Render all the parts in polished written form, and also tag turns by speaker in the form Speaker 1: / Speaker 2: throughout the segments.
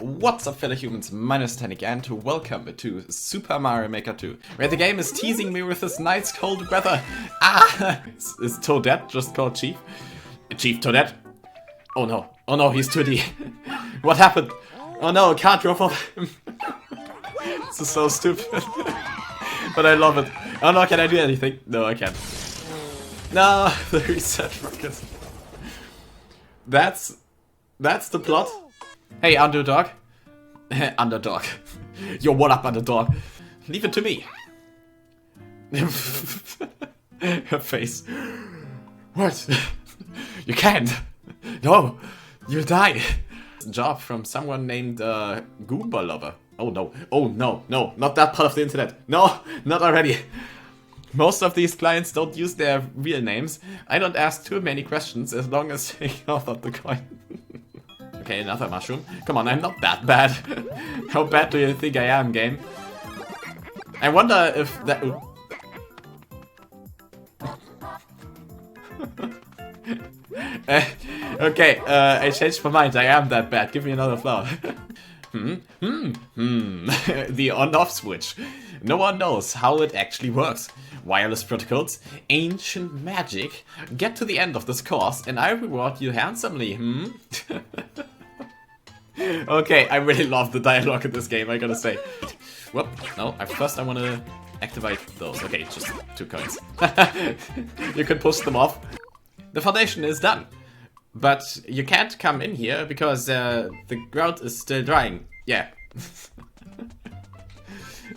Speaker 1: What's up, fellow humans? My name is Titanic and welcome to Super Mario Maker 2, where the game is teasing me with this nice cold weather. Ah! Is Toadette just called Chief? Chief Toadette? Oh no. Oh no, he's 2D. What happened? Oh no, I can't drop off him. This is so stupid. But I love it. Oh no, can I do anything? No, I can't. No, the reset rocket. That's the plot. Hey, underdog. Underdog. Yo, what up, underdog? Leave it to me. Her face. What? You can't. No, you'll die. Job from someone named Goomba Lover. Oh no. Oh no. No, not that part of the internet. No, not already. Most of these clients don't use their real names. I don't ask too many questions as long as they offer the coin. Okay, another mushroom. Come on, I'm not that bad. How bad do you think I am, game? I wonder if that... okay, I changed my mind. I am that bad. Give me another flower. The on-off switch. No one knows how it actually works. Wireless protocols, ancient magic. Get to the end of this course and I reward you handsomely, Okay, I really love the dialogue in this game, I gotta say. Whoop, no, first I wanna activate those. Okay, just 2 coins. You can push them off. The foundation is done. But you can't come in here because the ground is still drying. Yeah.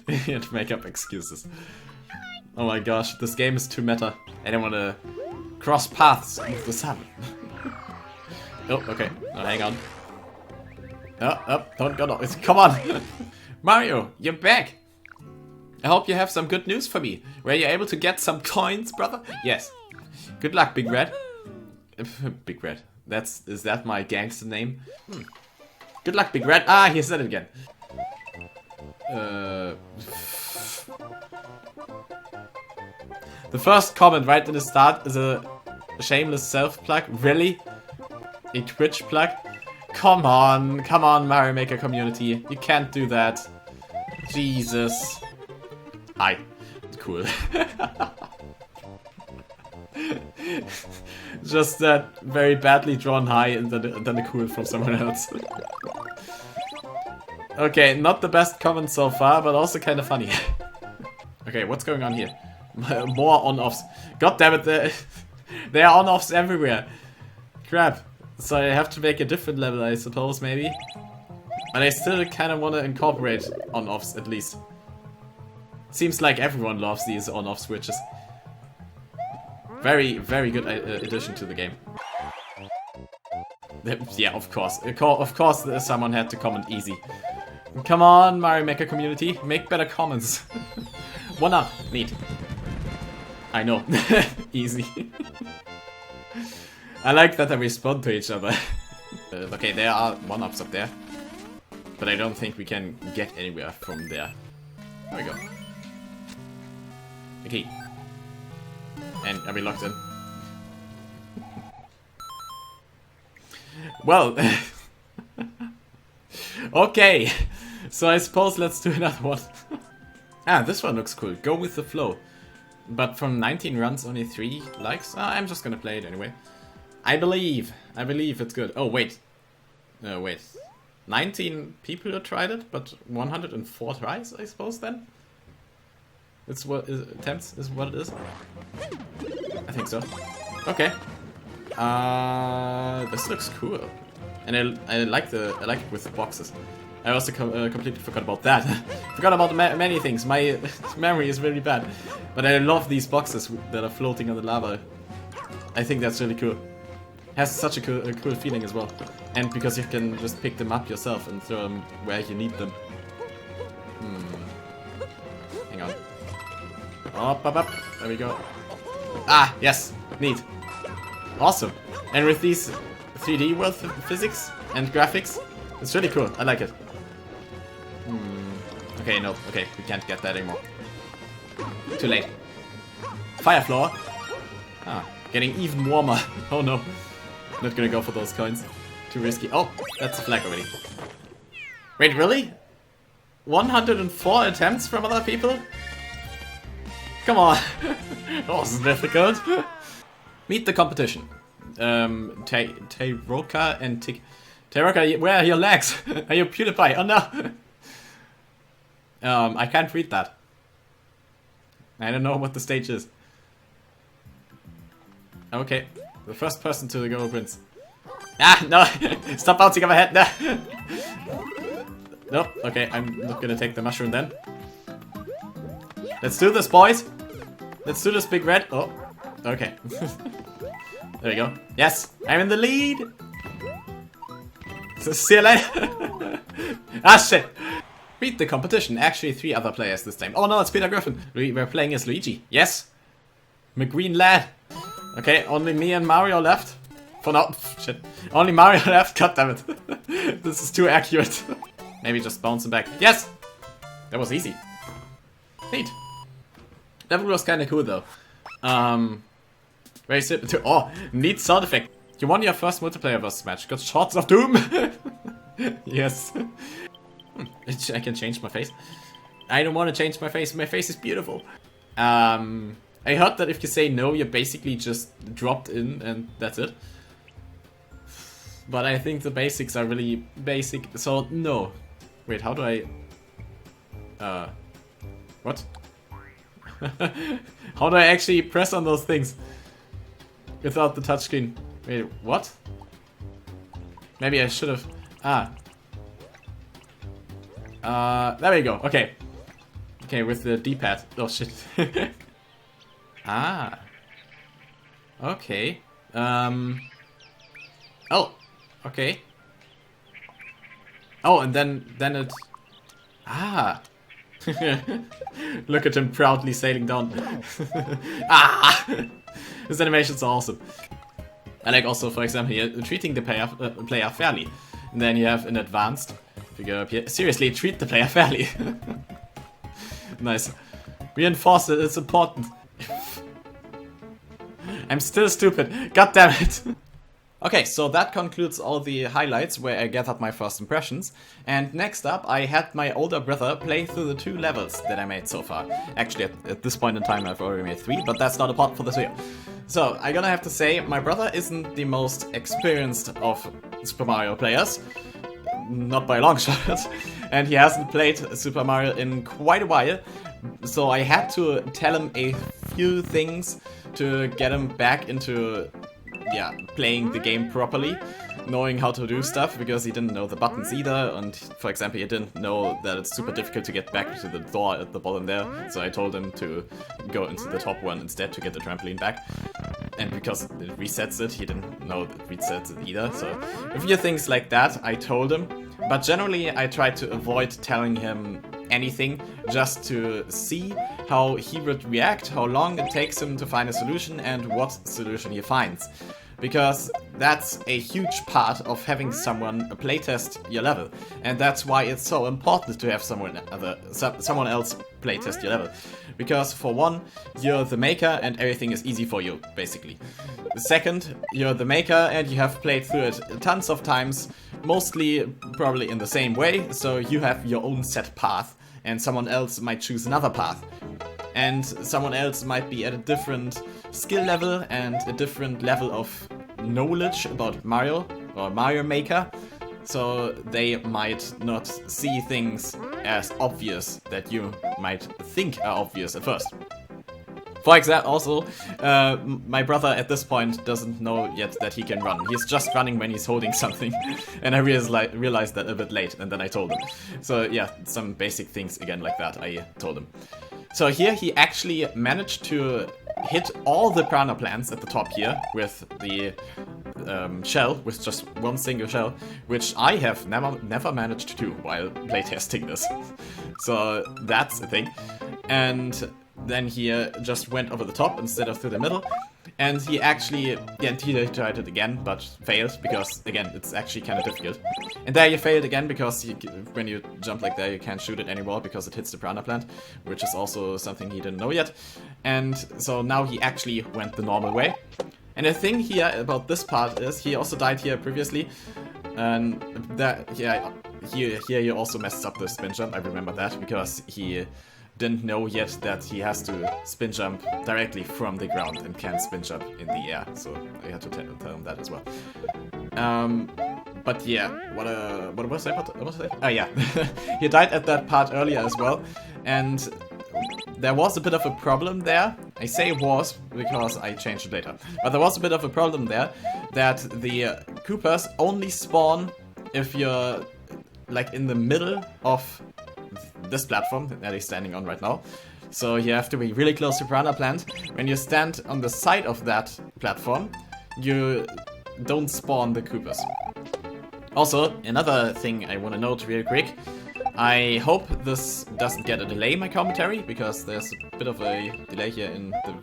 Speaker 1: You have to make up excuses. Oh my gosh, this game is too meta. I don't want to cross paths with the sun. Oh, okay. Oh, hang on. Oh, don't go. No. Come on! Mario, you're back! I hope you have some good news for me. Were you able to get some coins, brother? Yes. Good luck, Big Red. Big Red. Is that my gangster name? Good luck, Big Red. Ah, he said it again. The first comment right in the start is a shameless self-plug. Really? A Twitch plug? Come on, Mario Maker community. You can't do that. Jesus. Hi. Cool. Just that very badly drawn hi and then a cool from someone else. Okay, not the best comment so far, but also kind of funny. Okay, what's going on here? More on-offs. God damn it, there are on-offs everywhere. Crap. So I have to make a different level, I suppose, maybe. But I still kind of want to incorporate on-offs, at least. Seems like everyone loves these on-off switches. Very, very good addition to the game. Yeah, of course. Of course, someone had to comment easy. Come on, Mario Maker community. Make better comments. 1 up. Neat. I know. Easy. I like that they respond to each other. Okay, there are 1-ups up there. But I don't think we can get anywhere from there. There we go. Okay. And are we locked in? Well. Okay. So I suppose let's do another one. Ah, this one looks cool. Go with the flow. But from 19 runs, only 3 likes? I'm just gonna play it anyway. I believe it's good. Oh, wait. Wait. 19 people who tried it, but 104 tries, I suppose, then? It's what attempts is what it is. I think so. Okay. This looks cool, and I like it with the boxes. I also completely forgot about that. Forgot about many things. My memory is really bad, but I love these boxes that are floating on the lava. I think that's really cool. Has such a cool feeling as well, and because you can just pick them up yourself and throw them where you need them. Hang on. Up. There we go. Ah, yes. Neat. Awesome. And with these 3D world physics and graphics, it's really cool. I like it. Okay, no. Okay, we can't get that anymore. Too late. Fire floor. Ah, getting even warmer. Oh no. Not gonna go for those coins. Too risky. Oh, that's a flag already. Wait, really? 104 attempts from other people? Come on. That wasn't difficult. Meet the competition. Teiroka and Teiroka, where are your legs? Are you PewDiePie? Oh no! I can't read that. I don't know what the stage is. Okay, the first person to go wins. Ah, no! Stop bouncing on my head! No! Nope, okay, I'm not gonna take the mushroom then. Let's do this, boys! Let's do this, Big Red. Oh, okay. There we go. Yes, I'm in the lead! See you later! Ah, shit! Beat the competition. Actually, 3 other players this time. Oh no, it's Peter Griffin. We're playing as Luigi. Yes! McGreen lad. Okay, only me and Mario left. For now. Shit. Only Mario left. God damn it. This is too accurate. Maybe just bounce him back. Yes! That was easy. Neat. That was kinda cool though. Very simple. Oh, neat sound effect. You won your first multiplayer versus match. Got shots of doom! Yes. I can change my face. I don't want to change my face. My face is beautiful. I heard that if you say no, you're basically just dropped in and that's it. But I think the basics are really basic, so no. Wait, how do I... What? How do I actually press on those things? Without the touchscreen. Wait, what? Maybe I should have... there we go, okay. Okay, with the D-pad. Oh shit. Ah. Okay. Oh, okay. Oh, and then it... Ah. Look at him proudly sailing down. Ah! This animation's awesome. I like also, for example, here, treating the player fairly. And then you have an advanced figure up here. Seriously, treat the player fairly. Nice. Reinforce it, it's important. I'm still stupid. God damn it. Okay, so that concludes all the highlights where I gathered my first impressions. And next up, I had my older brother play through the 2 levels that I made so far. Actually, at this point in time, I've already made 3, but that's not a part for this video. So, I'm gonna have to say, my brother isn't the most experienced of Super Mario players. Not by a long shot. And he hasn't played Super Mario in quite a while. So I had to tell him a few things to get him back into... yeah, playing the game properly, knowing how to do stuff, because he didn't know the buttons either, and for example, he didn't know that it's super difficult to get back to the door at the bottom there, so I told him to go into the top one instead to get the trampoline back. And because it resets it, he didn't know that it resets it either, so a few things like that I told him, but generally I tried to avoid telling him anything, just to see how he would react, how long it takes him to find a solution, and what solution he finds. Because that's a huge part of having someone playtest your level, and that's why it's so important to have someone else playtest your level. Because for one, you're the maker and everything is easy for you, basically. Second, you're the maker and you have played through it tons of times, mostly probably in the same way, so you have your own set path, and someone else might choose another path. And someone else might be at a different skill level and a different level of knowledge about Mario or Mario Maker, so they might not see things as obvious that you might think are obvious at first. For example, also, my brother at this point doesn't know yet that he can run. He's just running when he's holding something, and I realized that a bit late, and then I told him. So yeah, some basic things again like that I told him. So here he actually managed to hit all the piranha plants at the top here with the shell, with just one single shell, which I have never managed to do while playtesting this. So that's the thing. And then he just went over the top instead of through the middle. And he actually, yeah, he tried it again, but failed, because, again, it's actually kind of difficult. And there you failed again, because when you jump like that, you can't shoot it anymore, because it hits the piranha plant, which is also something he didn't know yet. And so now he actually went the normal way. And the thing here about this part is, he also died here previously, and that, yeah, here he also messes up the spin jump. I remember that because he didn't know yet that he has to spin jump directly from the ground and can't spin jump in the air. So I had to tell him that as well. But yeah, what was I about to say? Oh yeah, he died at that part earlier as well, and there was a bit of a problem there. I say was because I changed it later, but there was a bit of a problem there that the Koopas only spawn if you're like in the middle of this platform that he's standing on right now. So you have to be really close to Piranha Plant. When you stand on the side of that platform, you don't spawn the Koopas. Also, another thing I want to note real quick. I hope this doesn't get a delay in my commentary, because there's a bit of a delay here in the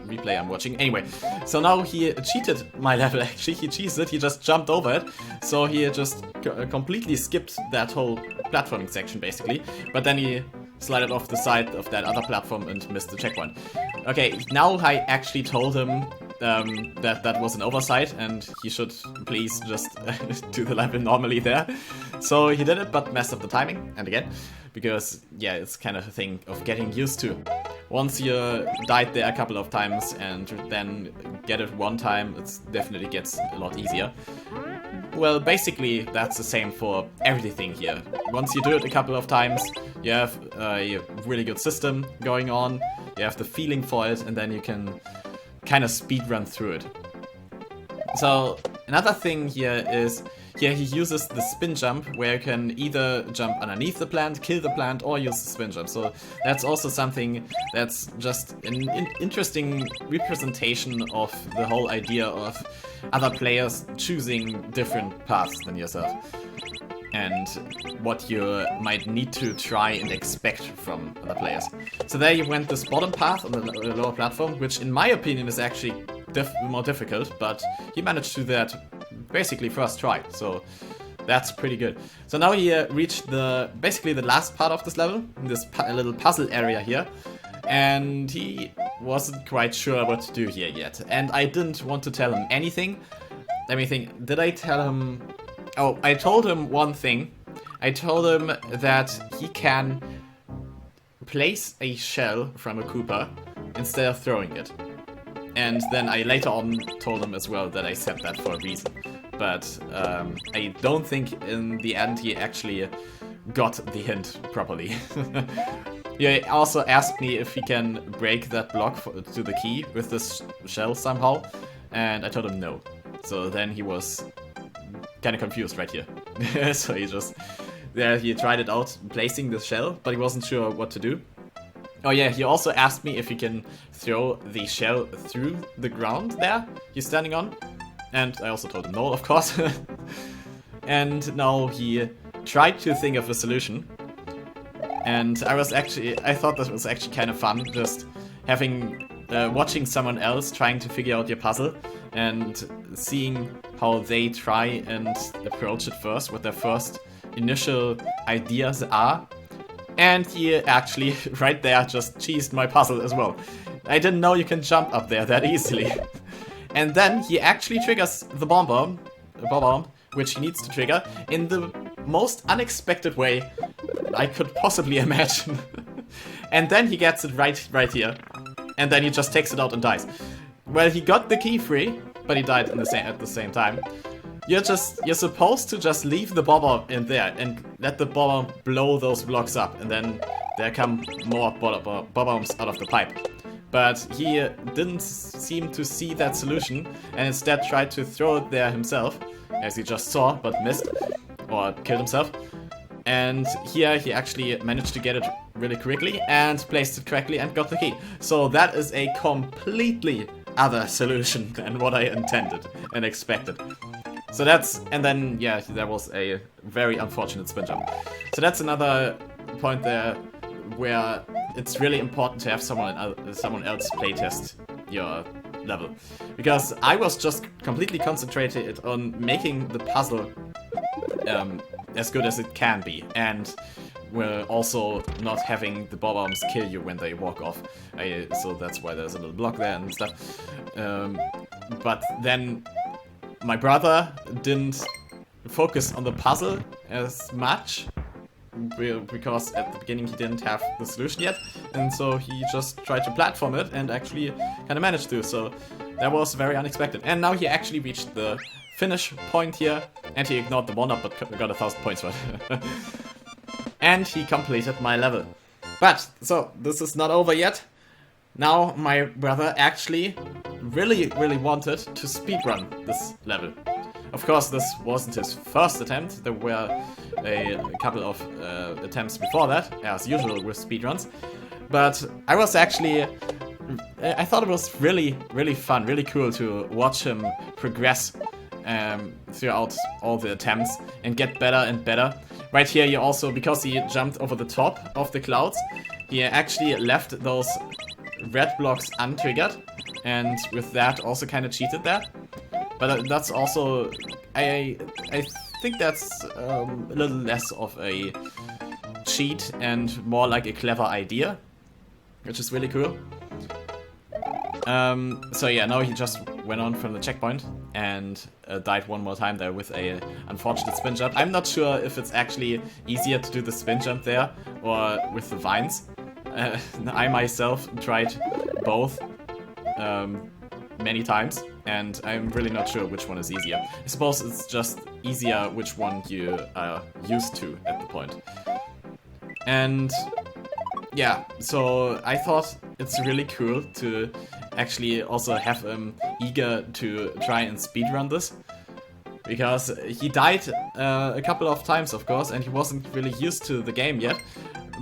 Speaker 1: replay I'm watching. Anyway, so now he cheated my level actually. He cheated, he just jumped over it. So he just completely skipped that whole platforming section basically. But then he slided off the side of that other platform and missed the checkpoint. Okay, now I actually told him that was an oversight and he should please just do the level normally there. So he did it, but messed up the timing, and again, because yeah, it's kind of a thing of getting used to. Once you died there a couple of times and then get it one time, it definitely gets a lot easier. Well, basically that's the same for everything here. Once you do it a couple of times, you have a really good system going on, you have the feeling for it, and then you can kind of speedrun through it. So another thing here is, here he uses the spin jump, where you can either jump underneath the plant, kill the plant, or use the spin jump. So that's also something that's just an interesting representation of the whole idea of other players choosing different paths than yourself, and what you might need to try and expect from other players. So there you went this bottom path on the lower platform, which in my opinion is actually more difficult, but he managed to do that basically first try, so that's pretty good. So now he reached basically the last part of this level, this little puzzle area here, and he wasn't quite sure what to do here yet. And I didn't want to tell him anything. Let me think, did I tell him... Oh, I told him one thing. I told him that he can place a shell from a Koopa instead of throwing it. And then I later on told him as well that I said that for a reason. But I don't think in the end he actually got the hint properly. He also asked me if he can break that block to the key with this shell somehow, and I told him no. So then he was kind of confused right here. So he tried it out placing the shell, but he wasn't sure what to do. Oh yeah, he also asked me if he can throw the shell through the ground there he's standing on. And I also told him no, of course. And now he tried to think of a solution. And I thought that was actually kind of fun, just watching someone else trying to figure out your puzzle and seeing how they try and approach it first, what their first initial ideas are. And he actually, right there, just cheesed my puzzle as well. I didn't know you can jump up there that easily. And then he actually triggers the bomb, which he needs to trigger, in the most unexpected way I could possibly imagine. And then he gets it right here. And then he just takes it out and dies. Well, he got the key free, but he died at the same time. You're supposed to just leave the bobber in there and let the bobber blow those blocks up, and then there come more bombs out of the pipe. But he didn't seem to see that solution, and instead tried to throw it there himself, as he just saw, but missed, or killed himself. And here he actually managed to get it really quickly, and placed it correctly, and got the key. So that is a completely other solution than what I intended and expected. So and then, yeah, there was a very unfortunate spin jump. So that's another point there where it's really important to have someone else playtest your level. Because I was just completely concentrated on making the puzzle as good as it can be, and we're also not having the bombs kill you when they walk off. So that's why there's a little block there and stuff. But then my brother didn't focus on the puzzle as much, because at the beginning he didn't have the solution yet, and so he just tried to platform it and actually kind of managed to, so that was very unexpected. And now he actually reached the finish point here, and he ignored the 1-up but got 1,000 points for it. And he completed my level. But, so, this is not over yet. Now my brother actually really wanted to speedrun this level. Of course, this wasn't his first attempt. There were a couple of attempts before that, as usual with speedruns. But I was actually... I thought it was really fun, really cool to watch him progress throughout all the attempts and get better and better. Right here, he also, because he jumped over the top of the clouds, he actually left those red blocks untriggered, and with that also kind of cheated there. But that's also, I think that's a little less of a cheat and more like a clever idea, which is really cool. So yeah, now he just went on from the checkpoint and died one more time there with a unfortunate spin jump. I'm not sure if it's actually easier to do the spin jump there or with the vines. I myself tried both many times, and I'm really not sure which one is easier. I suppose it's just easier which one you are used to at the point. And yeah, so I thought it's really cool to actually also have him eager to try and speedrun this. Because he died a couple of times, of course, and he wasn't really used to the game yet.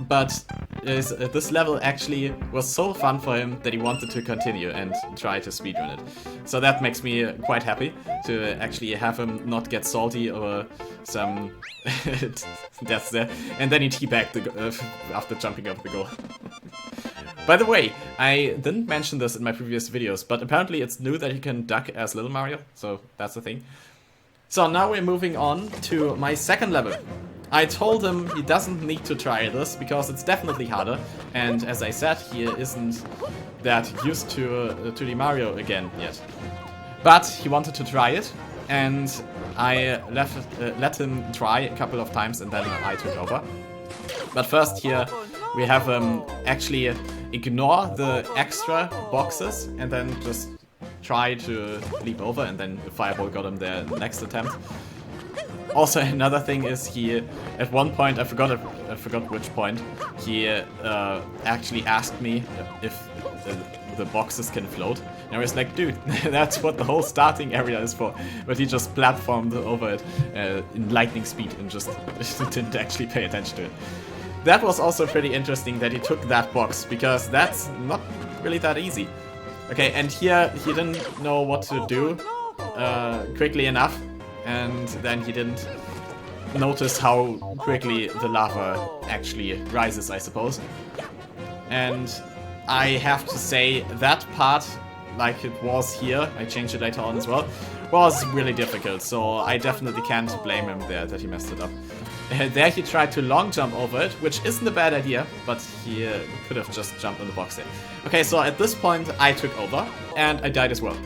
Speaker 1: But this level actually was so fun for him that he wanted to continue and try to speedrun it. So that makes me quite happy to actually have him not get salty over some deaths there. And then he teabagged after jumping over the goal. By the way, I didn't mention this in my previous videos, but apparently it's new that you can duck as Little Mario, so that's the thing. So now we're moving on to my second level. I told him he doesn't need to try this because it's definitely harder, and as I said, he isn't that used to 2D Mario again yet. But he wanted to try it, and I let him try a couple of times, and then I took over. But first here we have actually ignore the extra boxes and then just try to leap over, and then the fireball got him there in the next attempt. Also, another thing is he, at one point, I forgot which point, he actually asked me if the boxes can float. And I was like, dude, that's what the whole starting area is for. But he just platformed over it in lightning speed and just didn't actually pay attention to it. That was also pretty interesting that he took that box, because that's not really that easy. Okay, and here he didn't know what to do quickly enough. And then he didn't notice how quickly the lava actually rises, I suppose. And I have to say that part, like it was here, I changed it later on as well, was really difficult. So I definitely can't blame him there that he messed it up. There he tried to long jump over it, which isn't a bad idea, but he could have just jumped on the box there. Okay, so at this point I took over, and I died as well.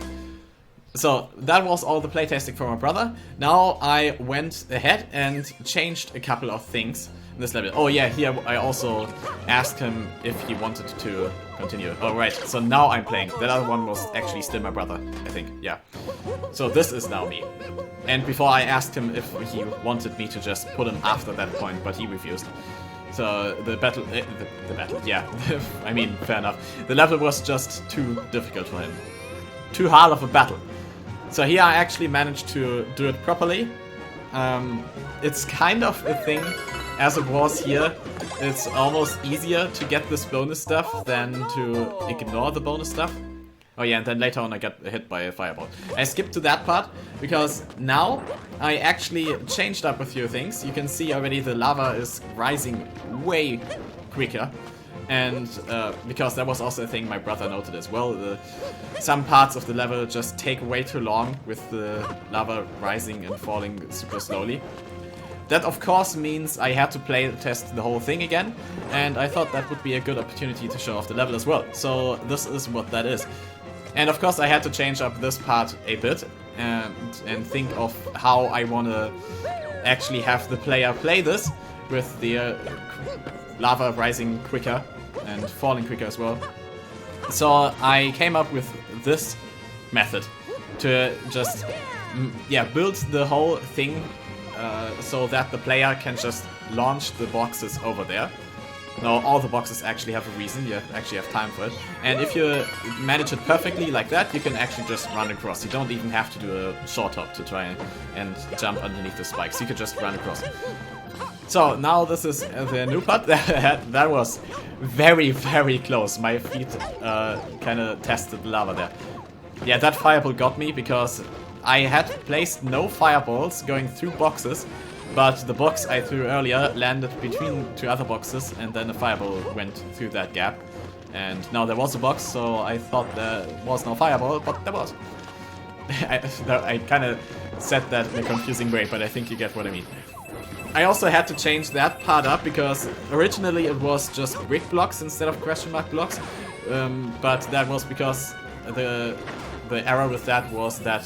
Speaker 1: So that was all the playtesting for my brother. Now I went ahead and changed a couple of things in this level. Oh yeah, here I also asked him if he wanted to continue. Oh right, so now I'm playing. That other one was actually still my brother, I think, yeah. So this is now me. And before I asked him if he wanted me to just put him after that point, but he refused. So the battle, yeah, I mean, fair enough. The level was just too difficult for him. Too hard of a battle. So here I actually managed to do it properly. It's kind of a thing, as it was here. It's almost easier to get this bonus stuff than to ignore the bonus stuff. Oh yeah, and then later on I got hit by a fireball. I skipped to that part, because now I actually changed up a few things. You can see already the lava is rising way quicker. And because that was also a thing my brother noted as well, some parts of the level just take way too long with the lava rising and falling super slowly. That of course means I had to play test the whole thing again, and I thought that would be a good opportunity to show off the level as well. So this is what that is. And of course I had to change up this part a bit, and think of how I want to actually have the player play this with the lava rising quicker and falling quicker as well. So I came up with this method to just build the whole thing so that the player can just launch the boxes over there. Now all the boxes actually have a reason, you actually have time for it. And if you manage it perfectly like that, you can actually just run across. You don't even have to do a short hop to try and jump underneath the spikes. You could just run across. So now this is the new part. That was very, very close. My feet kind of tested the lava there. Yeah, that fireball got me because I had placed no fireballs going through boxes, but the box I threw earlier landed between two other boxes and then a fireball went through that gap. And now there was a box, so I thought there was no fireball, but there was. I kind of said that in a confusing way, but I think you get what I mean. I also had to change that part up because originally it was just brick blocks instead of question mark blocks, but that was because the error with that was that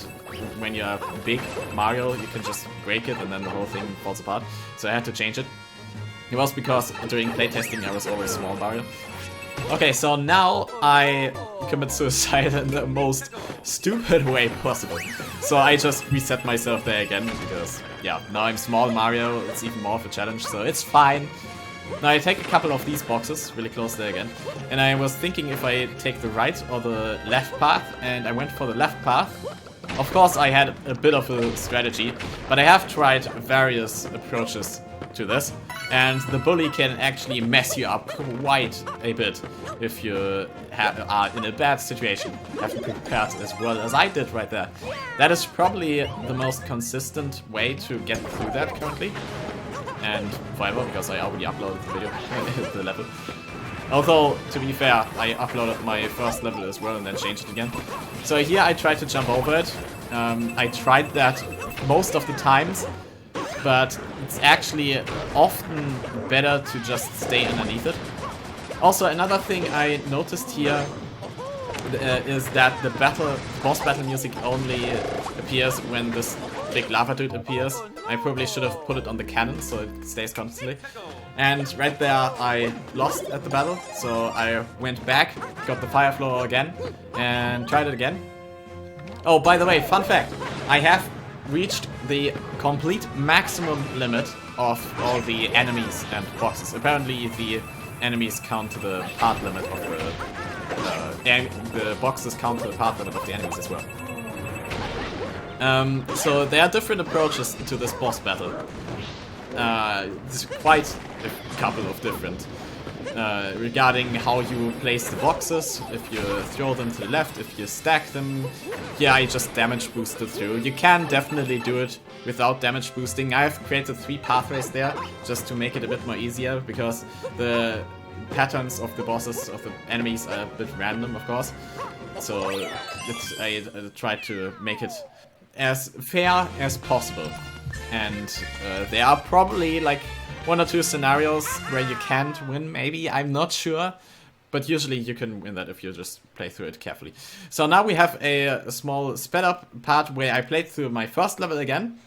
Speaker 1: when you're big Mario, you can just break it and then the whole thing falls apart. So I had to change it. It was because during playtesting I was always small Mario. Okay, so now I commit suicide in the most stupid way possible. So I just reset myself there again because, yeah, now I'm small Mario, it's even more of a challenge, so it's fine. Now I take a couple of these boxes, really close there again, and I was thinking if I take the right or the left path, and I went for the left path. Of course I had a bit of a strategy, but I have tried various approaches to this, and the bully can actually mess you up quite a bit if you are in a bad situation, haven't prepared as well as I did right there. That is probably the most consistent way to get through that currently, and forever, because I already uploaded the video, the level. Although, to be fair, I uploaded my first level as well and then changed it again. So here I tried to jump over it. I tried that most of the times, but it's actually often better to just stay underneath it. Also, another thing I noticed here is that the boss battle music only appears when this big lava dude appears. I probably should have put it on the cannon so it stays constantly. And right there I lost at the battle, so I went back, got the fire floor again, and tried it again. Oh, by the way, fun fact, I have reached the complete maximum limit of all the enemies and boxes. Apparently the enemies count to the part limit of the boxes count to the part limit of the enemies as well. So there are different approaches to this boss battle. There's quite a couple of different regarding how you place the boxes, if you throw them to the left, if you stack them. Yeah, I just damage boosted through. You can definitely do it without damage boosting. I've created 3 pathways there just to make it a bit more easier because the patterns of the bosses, of the enemies, are a bit random, of course. So I tried to make it as fair as possible. And there are probably like 1 or 2 scenarios where you can't win, maybe, I'm not sure. But usually you can win that if you just play through it carefully. So now we have a small sped up part where I played through my first level again.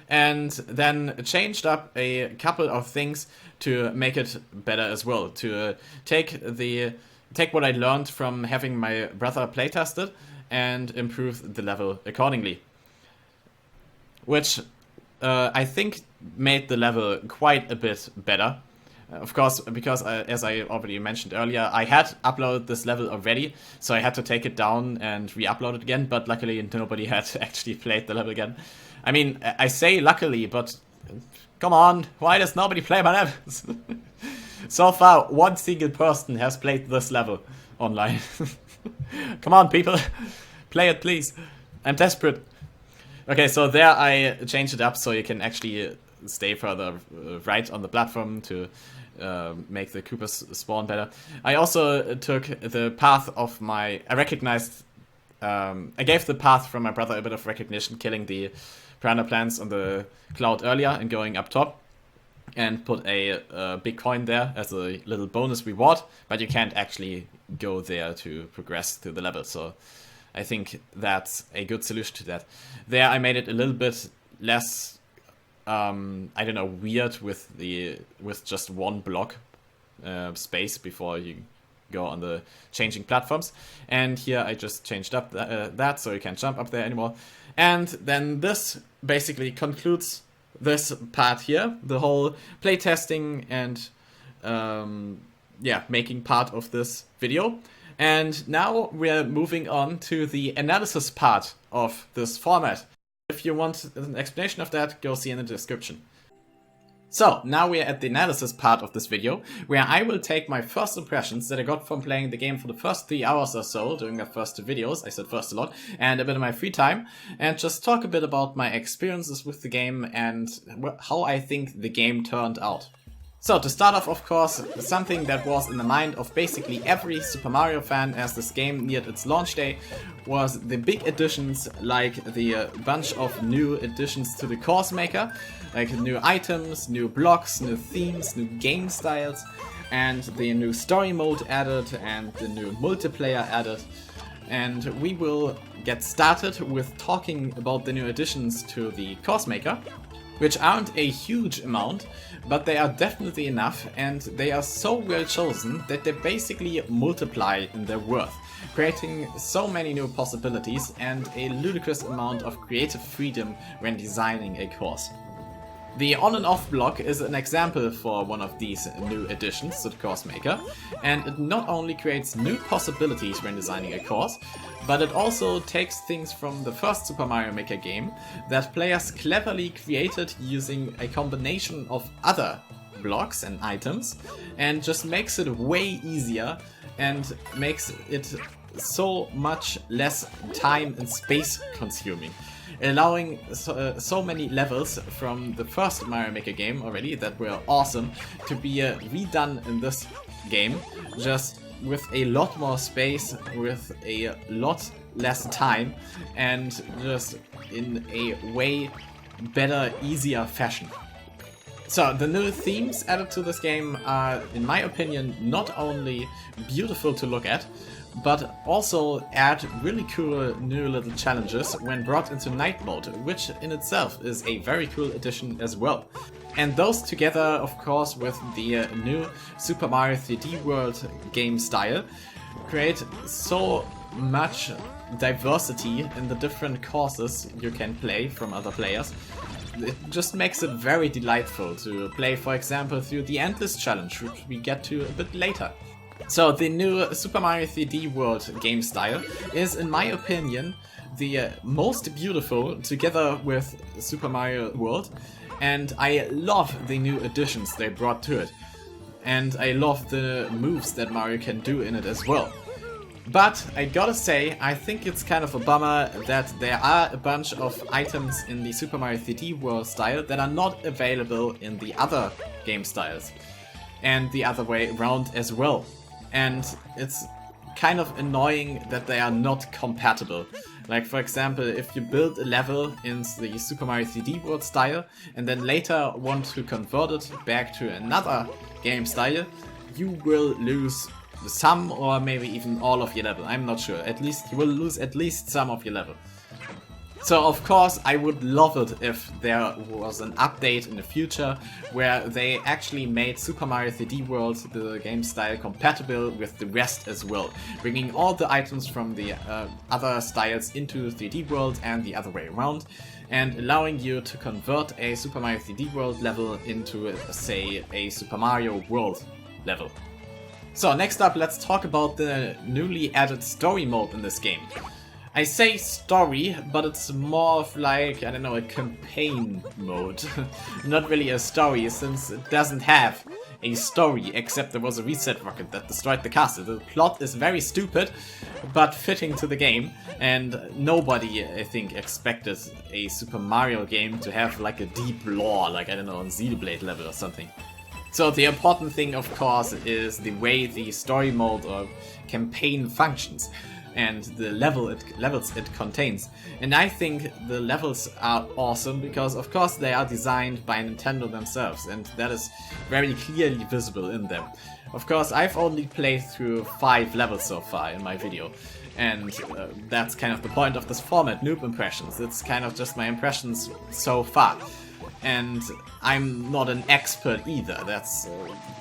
Speaker 1: And then changed up a couple of things to make it better as well. To take what I learned from having my brother playtested and improve the level accordingly. Which I think made the level quite a bit better. Of course, because as I already mentioned earlier, I had uploaded this level already, so I had to take it down and re-upload it again, but luckily nobody had actually played the level again. I mean, I say luckily, but come on, why does nobody play my levels? So far, 1 single person has played this level online. Come on, people, play it please. I'm desperate. Okay, so there I changed it up so you can actually stay further right on the platform to make the Koopas spawn better. I also took the path of my... I gave the path from my brother a bit of recognition, killing the piranha plants on the cloud earlier and going up top. And put a big coin there as a little bonus reward, but you can't actually go there to progress through the level, so I think that's a good solution to that. There I made it a little bit less, I don't know, weird with just one block space before you go on the changing platforms. And here I just changed up that so you can't jump up there anymore. And then this basically concludes this part here, the whole playtesting and yeah, making part of this video. And now we're moving on to the analysis part of this format. If you want an explanation of that, go see in the description. So, now we're at the analysis part of this video, where I will take my first impressions that I got from playing the game for the first 3 hours or so during the first 2 videos, I said first a lot, and a bit of my free time, and just talk a bit about my experiences with the game and how I think the game turned out. So, to start off, of course, something that was in the mind of basically every Super Mario fan as this game neared its launch day was the big additions, like the bunch of new additions to the course maker, like new items, new blocks, new themes, new game styles, and the new story mode added and the new multiplayer added. And we will get started with talking about the new additions to the course maker, which aren't a huge amount, but they are definitely enough, and they are so well chosen that they basically multiply in their worth, creating so many new possibilities and a ludicrous amount of creative freedom when designing a course. The on and off block is an example for one of these new additions to the course maker, and it not only creates new possibilities when designing a course, but it also takes things from the first Super Mario Maker game that players cleverly created using a combination of other blocks and items, and just makes it way easier and makes it so much less time and space consuming, allowing so many levels from the first Mario Maker game already that were awesome to be redone in this game, just with a lot more space, with a lot less time, and just in a way better, easier fashion. So, the new themes added to this game are, in my opinion, not only beautiful to look at, but also add really cool new little challenges when brought into night mode, which in itself is a very cool addition as well. And those together, of course, with the new Super Mario 3D World game style, create so much diversity in the different courses you can play from other players. It just makes it very delightful to play, for example, through the Endless Challenge, which we get to a bit later. So the new Super Mario 3D World game style is, in my opinion, the most beautiful together with Super Mario World, and I love the new additions they brought to it. And I love the moves that Mario can do in it as well. But I gotta say, I think it's kind of a bummer that there are a bunch of items in the Super Mario 3D World style that are not available in the other game styles, and the other way around as well. And it's kind of annoying that they are not compatible. Like, for example, if you build a level in the Super Mario 3D World style and then later want to convert it back to another game style, you will lose some or maybe even all of your level. I'm not sure. At least you will lose at least some of your level. So of course I would love it if there was an update in the future where they actually made Super Mario 3D World, the game style, compatible with the rest as well, bringing all the items from the other styles into 3D World and the other way around, and allowing you to convert a Super Mario 3D World level into, say, a Super Mario World level. So next up, let's talk about the newly added story mode in this game. I say story, but it's more of like, I don't know, a campaign mode. Not really a story, since it doesn't have a story, except there was a reset rocket that destroyed the castle. The plot is very stupid, but fitting to the game, and nobody, I think, expected a Super Mario game to have like a deep lore, like, I don't know, on Xenoblade level or something. So the important thing, of course, is the way the story mode or campaign functions, and the levels it contains. And I think the levels are awesome because, of course, they are designed by Nintendo themselves, and that is very clearly visible in them. Of course, I've only played through 5 levels so far in my video, And that's kind of the point of this format, Noob Impressions. It's kind of just my impressions so far. And I'm not an expert either, that's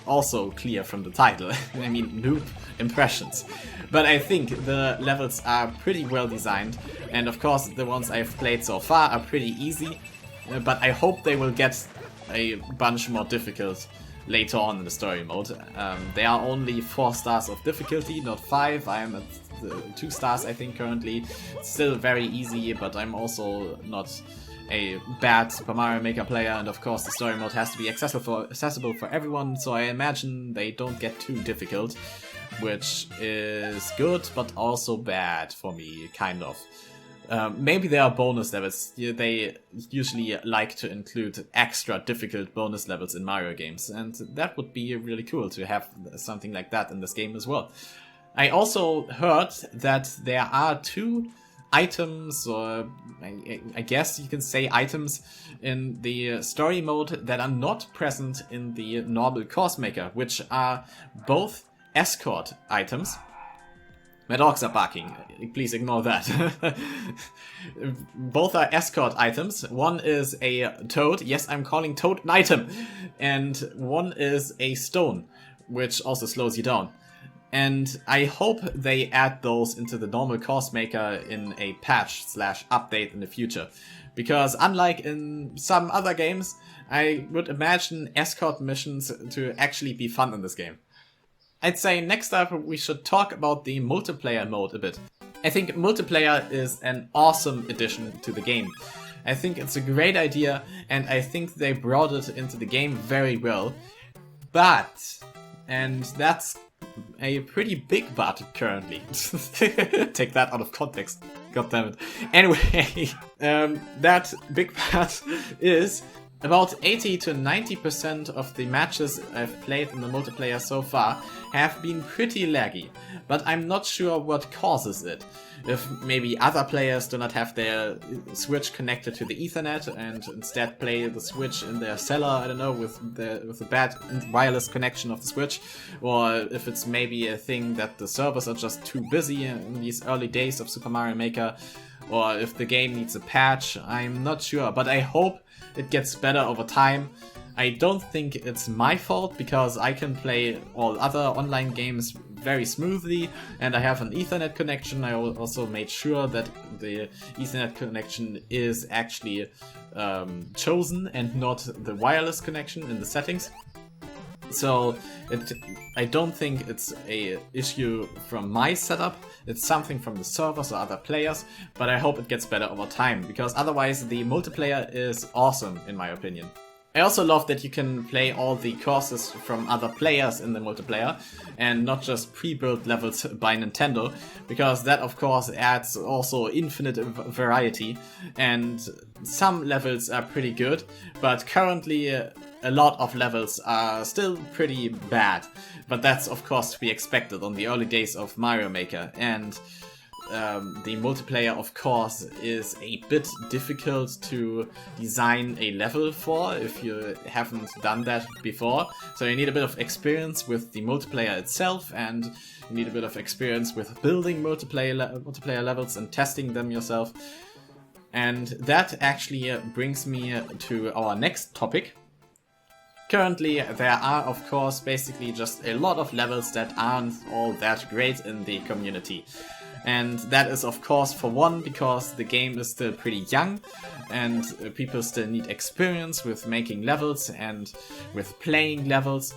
Speaker 1: also clear from the title. I mean, Noob Impressions. But I think the levels are pretty well designed, and of course the ones I've played so far are pretty easy, but I hope they will get a bunch more difficult later on in the story mode. There are only 4 stars of difficulty, not 5. I am at 2 stars I think currently. It's still very easy, but I'm also not a bad Super Mario Maker player, and of course the story mode has to be accessible for everyone, so I imagine they don't get too difficult, which is good but also bad for me, kind of. Maybe there are bonus levels. They usually like to include extra difficult bonus levels in Mario games, and that would be really cool to have something like that in this game as well. I also heard that there are 2 items, or I guess you can say items, in the story mode that are not present in the normal course maker, which are both escort items. My dogs are barking, please ignore that. Both are escort items. One is a toad, yes, I'm calling toad an item, and one is a stone, which also slows you down. And I hope they add those into the normal course maker in a patch/update in the future. Because unlike in some other games, I would imagine escort missions to actually be fun in this game. I'd say next up we should talk about the multiplayer mode a bit. I think multiplayer is an awesome addition to the game. I think it's a great idea, and I think they brought it into the game very well. But, and that's a pretty big but currently. Take that out of context. God damn it. Anyway, that big but is about 80 to 90% of the matches I've played in the multiplayer so far have been pretty laggy, but I'm not sure what causes it. If maybe other players do not have their Switch connected to the Ethernet and instead play the Switch in their cellar, I don't know, with the bad wireless connection of the Switch, or if it's maybe a thing that the servers are just too busy in these early days of Super Mario Maker, or if the game needs a patch, I'm not sure, but I hope it gets better over time. I don't think it's my fault, because I can play all other online games very smoothly, and I have an Ethernet connection. I also made sure that the Ethernet connection is actually chosen and not the wireless connection in the settings. So I don't think it's a issue from my setup, it's something from the servers or other players, but I hope it gets better over time, because otherwise the multiplayer is awesome in my opinion. I also love that you can play all the courses from other players in the multiplayer and not just pre-built levels by Nintendo, because that of course adds also infinite variety, and some levels are pretty good, but currently a lot of levels are still pretty bad. But that's of course to be expected on the early days of Mario Maker, and the multiplayer of course is a bit difficult to design a level for if you haven't done that before. So you need a bit of experience with the multiplayer itself, and you need a bit of experience with building multiplayer levels and testing them yourself. And that actually brings me to our next topic. Currently, there are of course basically just a lot of levels that aren't all that great in the community. And that is of course for one because the game is still pretty young and people still need experience with making levels and with playing levels.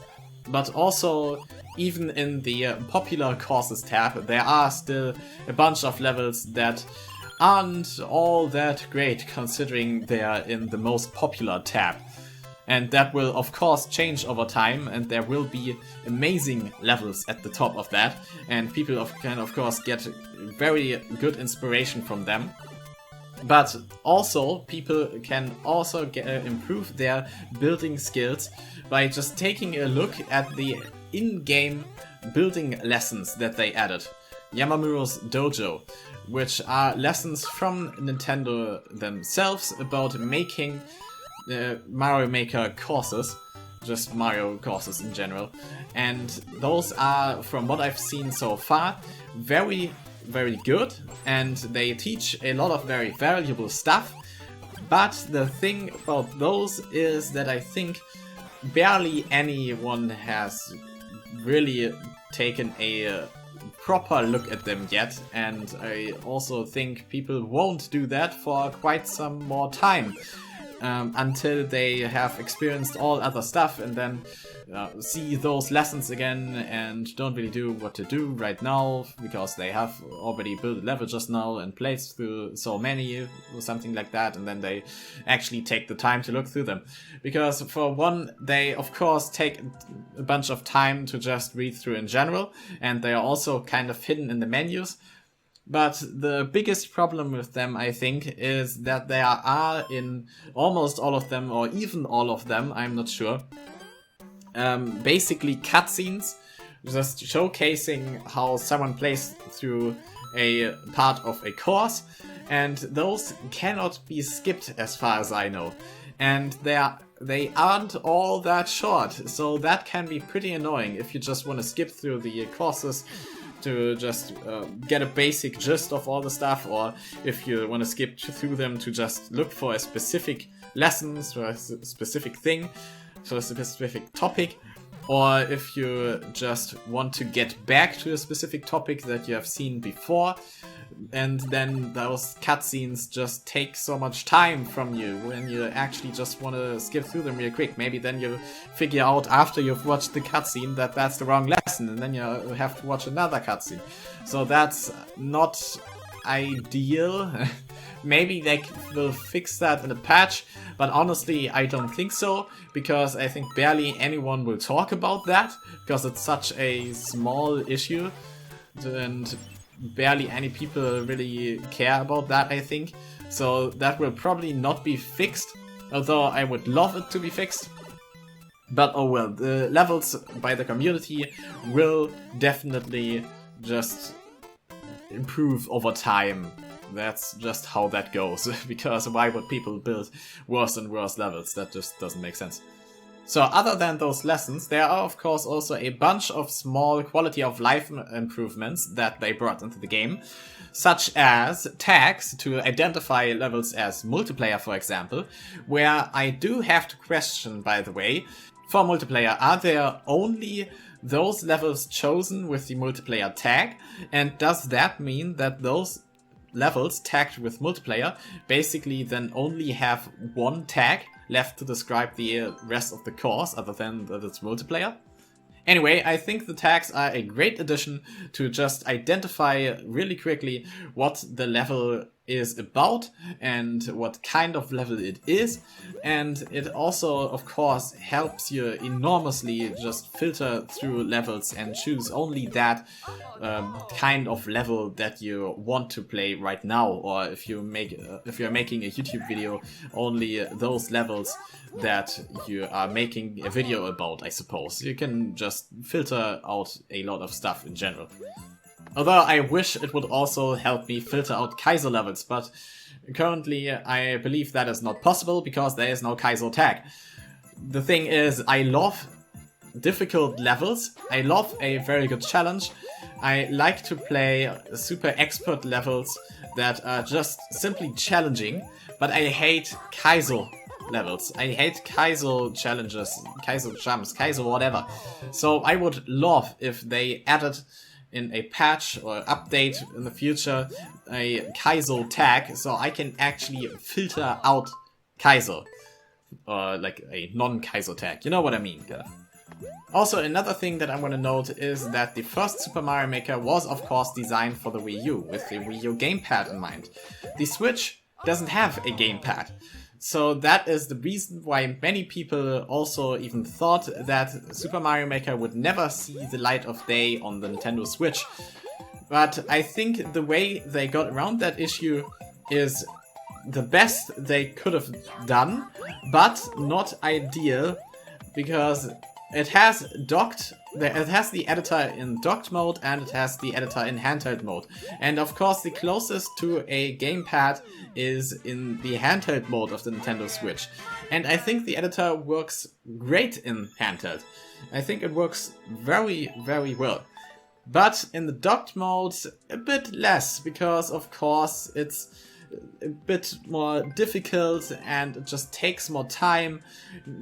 Speaker 1: But also, even in the popular courses tab, there are still a bunch of levels that aren't all that great considering they are in the most popular tab. And that will of course change over time, and there will be amazing levels at the top of that, and people can of course get very good inspiration from them. But also, people can also improve their building skills by just taking a look at the in-game building lessons that they added. Yamamuro's Dojo, which are lessons from Nintendo themselves about making Mario Maker courses, just Mario courses in general, and those are, from what I've seen so far, very very good and they teach a lot of very valuable stuff. But the thing about those is that I think barely anyone has really taken a proper look at them yet, and I also think people won't do that for quite some more time. Until they have experienced all other stuff and then see those lessons again and don't really do what to do right now because they have already built a level just now and played through so many or something like that, and then they actually take the time to look through them. Because for one, they of course take a bunch of time to just read through in general, and they are also kind of hidden in the menus. But the biggest problem with them, I think, is that there are in almost all of them, or even all of them, I'm not sure, basically cutscenes, just showcasing how someone plays through a part of a course, and those cannot be skipped as far as I know. And they aren't all that short, so that can be pretty annoying if you just want to skip through the courses to just get a basic gist of all the stuff, or if you want to skip through them to just look for a specific lesson, for a specific thing, for a specific topic, or if you just want to get back to a specific topic that you have seen before, and then those cutscenes just take so much time from you when you actually just want to skip through them real quick. Maybe then you figure out after you've watched the cutscene that that's the wrong lesson, and then you have to watch another cutscene. So that's not ideal. Maybe they will fix that in a patch, but honestly I don't think so, because I think barely anyone will talk about that, because it's such a small issue, and barely any people really care about that, I think. So that will probably not be fixed, although I would love it to be fixed. But oh well, the levels by the community will definitely just improve over time. That's just how that goes, because why would people build worse and worse levels? That just doesn't make sense. So other than those lessons, there are of course also a bunch of small quality of life improvements that they brought into the game, such as tags to identify levels as multiplayer, for example, where I do have to question, by the way, for multiplayer, are there only those levels chosen with the multiplayer tag? And does that mean that those levels tagged with multiplayer basically then only have one tag left to describe the rest of the course, other than that it's multiplayer? Anyway, I think the tags are a great addition to just identify really quickly what the level is about and what kind of level it is, and it also of course helps you enormously just filter through levels and choose only that kind of level that you want to play right now, or if you're making a YouTube video, only those levels that you are making a video about, I suppose. You can just filter out a lot of stuff in general. Although I wish it would also help me filter out Kaizo levels, but currently I believe that is not possible because there is no Kaizo tag. The thing is, I love difficult levels, I love a very good challenge, I like to play super expert levels that are just simply challenging, but I hate Kaizo levels. I hate Kaizo challenges, Kaizo jumps, Kaizo whatever. So I would love if they added in a patch or update in the future a Kaizo tag, so I can actually filter out Kaizo, or like a non-Kaizo tag, you know what I mean. Also, another thing that I want to note is that the first Super Mario Maker was of course designed for the Wii U, with the Wii U gamepad in mind. The Switch doesn't have a gamepad. So that is the reason why many people also even thought that Super Mario Maker would never see the light of day on the Nintendo Switch. But I think the way they got around that issue is the best they could have done, but not ideal, because it has the editor in docked mode and it has the editor in handheld mode. And of course the closest to a gamepad is in the handheld mode of the Nintendo Switch. And I think the editor works great in handheld. I think it works very, very well. But in the docked mode, a bit less, because of course it's a bit more difficult and it just takes more time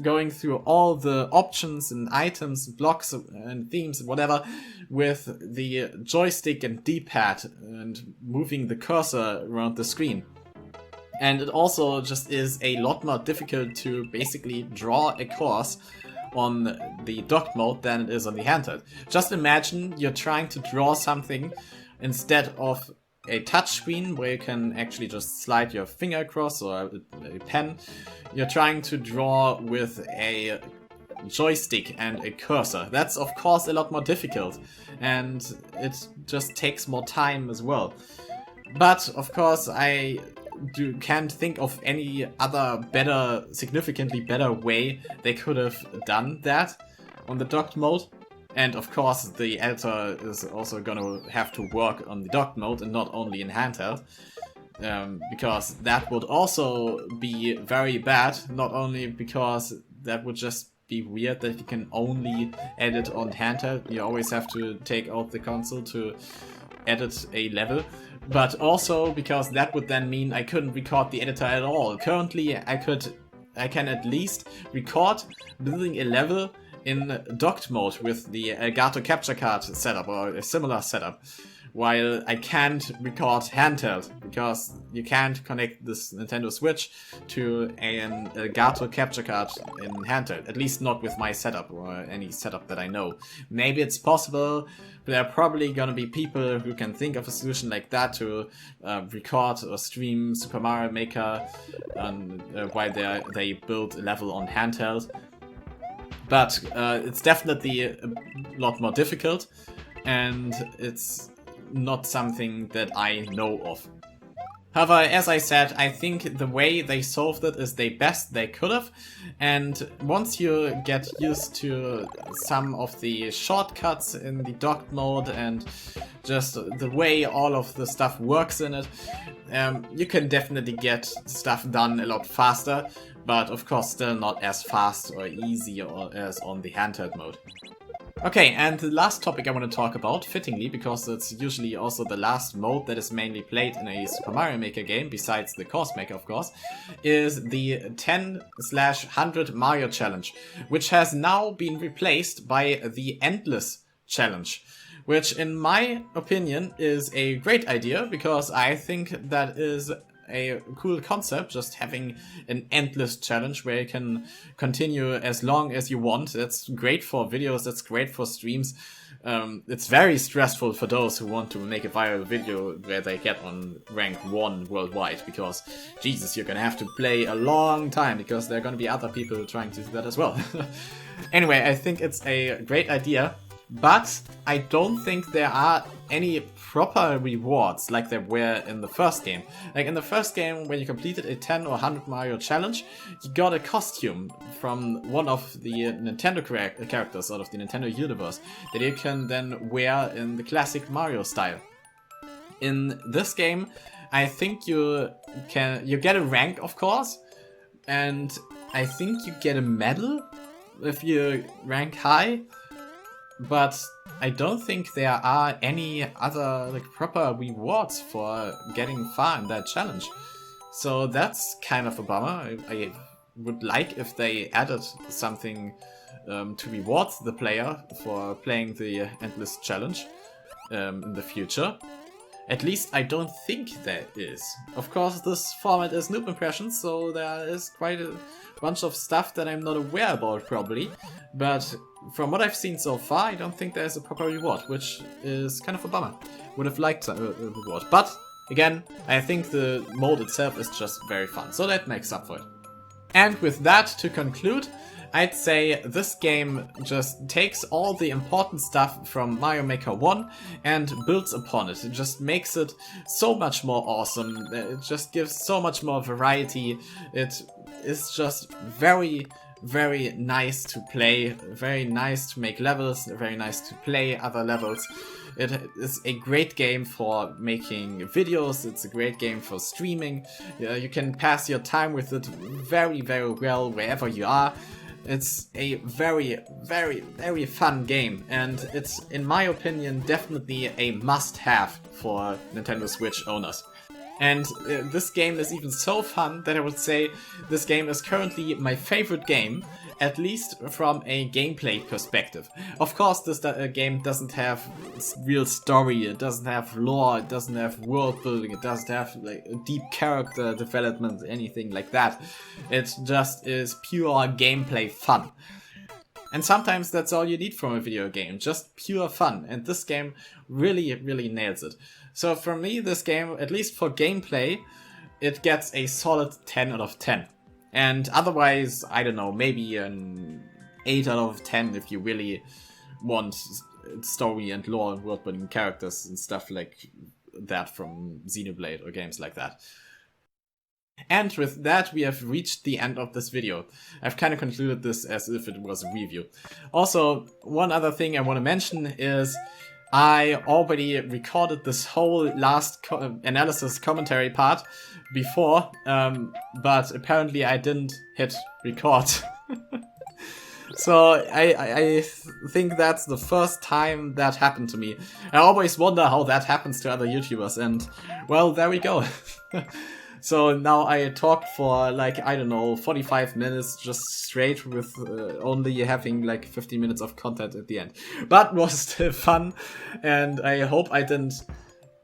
Speaker 1: going through all the options and items, blocks and themes and whatever with the joystick and D-pad and moving the cursor around the screen. And it also just is a lot more difficult to basically draw a course on the docked mode than it is on the handheld. Just imagine you're trying to draw something instead of a touchscreen where you can actually just slide your finger across, or a pen. You're trying to draw with a joystick and a cursor. That's of course a lot more difficult, and it just takes more time as well. But of course I can't think of any other better, significantly better way they could have done that on the docked mode. And of course the editor is also gonna have to work on the docked mode and not only in handheld. Because that would also be very bad, not only because that would just be weird that you can only edit on handheld. You always have to take out the console to edit a level, but also because that would then mean I couldn't record the editor at all. Currently I can at least record building a level in docked mode with the Elgato capture card setup or a similar setup, while I can't record handheld because you can't connect this Nintendo Switch to an Elgato capture card in handheld, at least not with my setup or any setup that I know. Maybe it's possible, but there are probably gonna be people who can think of a solution like that to record or stream Super Mario Maker while they build a level on handheld. But it's definitely a lot more difficult, and it's not something that I know of. However, as I said, I think the way they solved it is the best they could have, and once you get used to some of the shortcuts in the docked mode and just the way all of the stuff works in it, you can definitely get stuff done a lot faster, but of course still not as fast or easy as on the handheld mode. Okay, and the last topic I want to talk about, fittingly, because it's usually also the last mode that is mainly played in a Super Mario Maker game, besides the Course Maker of course, is the 10/100 Mario Challenge, which has now been replaced by the Endless Challenge, which in my opinion is a great idea, because I think that is a cool concept, just having an endless challenge where you can continue as long as you want. That's great for videos, that's great for streams. It's very stressful for those who want to make a viral video where they get on rank 1 worldwide, because Jesus, you're gonna have to play a long time, because there are gonna be other people trying to do that as well. Anyway, I think it's a great idea, but I don't think there are any proper rewards like there were in the first game. Like in the first game, when you completed a 10 or 100 Mario challenge, you got a costume from one of the Nintendo characters out of the Nintendo universe that you can then wear in the classic Mario style. In this game, I think you get a rank, of course, and I think you get a medal if you rank high. But I don't think there are any other proper rewards for getting far in that challenge. So that's kind of a bummer. I would like if they added something to reward the player for playing the Endless Challenge in the future. At least I don't think there is. Of course, this format is Noob Impressions, so there is quite a bunch of stuff that I'm not aware about probably. But from what I've seen so far, I don't think there's a proper reward, which is kind of a bummer. Would have liked a reward. But again, I think the mode itself is just very fun, so that makes up for it. And with that, to conclude, I'd say this game just takes all the important stuff from Mario Maker 1 and builds upon it. It just makes it so much more awesome. It just gives so much more variety. It is just very, very nice to play, very nice to make levels, very nice to play other levels. It is a great game for making videos, it's a great game for streaming. You can pass your time with it very, very well wherever you are. It's a very, very, very fun game, and it's, in my opinion, definitely a must-have for Nintendo Switch owners. And this game is even so fun that I would say this game is currently my favorite game, at least from a gameplay perspective. Of course, this game doesn't have real story, it doesn't have lore, it doesn't have world building, it doesn't have like deep character development, anything like that. It just is pure gameplay fun. And sometimes that's all you need from a video game, just pure fun. And this game really, really nails it. So for me, this game, at least for gameplay, it gets a solid 10 out of 10. And otherwise, I don't know, maybe an 8 out of 10 if you really want story and lore and world-building characters and stuff like that from Xenoblade or games like that. And with that, we have reached the end of this video. I've kind of concluded this as if it was a review. Also, one other thing I want to mention is I already recorded this whole last analysis commentary part before, but apparently I didn't hit record. So I think that's the first time that happened to me. I always wonder how that happens to other YouTubers, and well, there we go. So now I talked for like, I don't know, 45 minutes just straight with only having like 50 minutes of content at the end. But was still fun, and I hope I didn't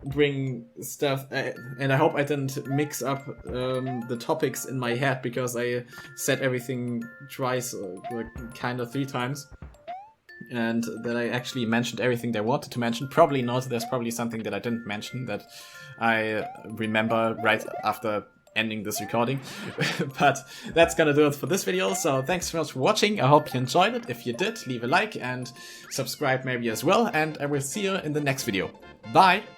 Speaker 1: bring stuff, and I hope I didn't mix up the topics in my head, because I said everything twice, like kind of 3 times. And that I actually mentioned everything they wanted to mention. Probably not, there's probably something that I didn't mention that I remember right after ending this recording. But that's gonna do it for this video, so thanks so much for watching. I hope you enjoyed it. If you did, leave a like and subscribe maybe as well, and I will see you in the next video. Bye!